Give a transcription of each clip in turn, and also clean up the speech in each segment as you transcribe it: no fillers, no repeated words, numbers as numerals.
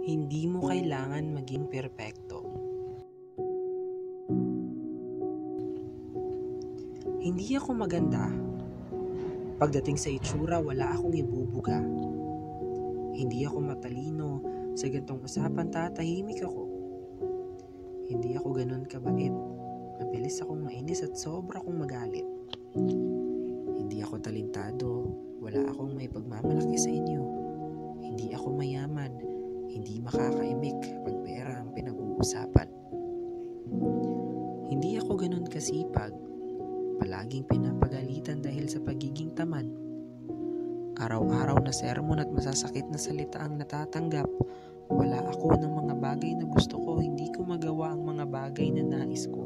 Hindi mo kailangan maging perpekto. Hindi ako maganda. Pagdating sa itsura, wala akong ibubuga. Hindi ako matalino. Sa gantong usapan, tatahimik ako. Hindi ako ganun kabait. Mabilis akong mainis at sobra akong magalit. Hindi ako talentado. Wala akong may pagmamalaki sa inyo. Hindi ako mayaman. Hindi makakaimik pag pera ang pinag-uusapan. Hindi ako ganun kasipag. Palaging pinapagalitan dahil sa pagiging tamad. Araw-araw na sermon at masasakit na salita ang natatanggap. Wala ako ng mga bagay na gusto ko. Hindi ko magawa ang mga bagay na nais ko.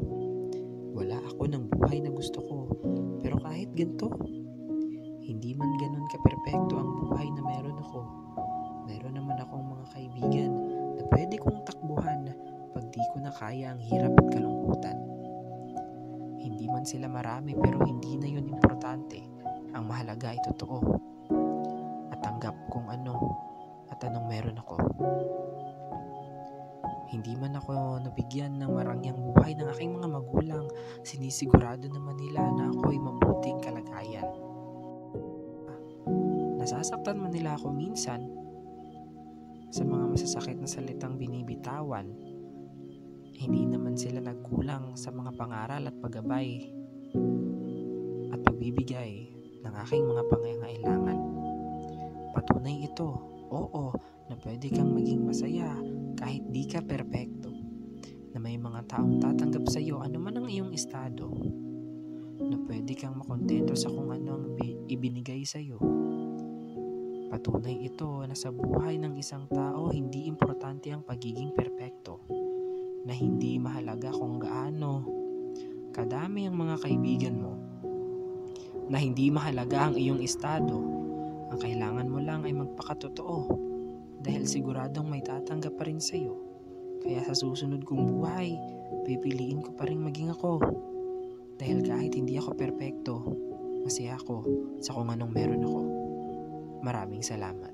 Wala ako ng buhay na gusto ko. Pero kahit ganito, hindi man ganun ka-perpekto ang buhay na meron ako. Meron naman akong mga kaibigan na pwede kong takbuhan pag di ko na kaya ang hirap at kalungkutan. Hindi man sila marami pero hindi na yun importante. Ang mahalaga ay totoo. At tanggap kung ano at anong meron ako. Hindi man ako nabigyan ng marangyang buhay ng aking mga magulang, sinisigurado naman nila na ako ay mabuting kalagayan. Nasasaktan man nila ako minsan sa mga masasakit na salitang binibitawan. Hindi naman sila nagkulang sa mga pangaral at paggabay at pagbibigay ng aking mga pangangailangan. Patunay ito, oo, na pwede kang maging masaya kahit di ka perpekto. Na may mga taong tatanggap sa iyo ano man ang iyong estado. Na pwede kang makontento sa kung ano ang ibinigay sa iyo. Patunay ito na sa buhay ng isang tao hindi importante ang pagiging perpekto. Na hindi mahalaga kung gaano kadami ang mga kaibigan mo. Na hindi mahalaga ang iyong estado. Ang kailangan mo lang ay magpakatotoo dahil siguradong may tatanggap pa rin sa iyo. Kaya sa susunod kong buhay, pipiliin ko pa rin maging ako. Dahil kahit hindi ako perpekto, masaya ako sa kung anong meron ako. Maraming salamat.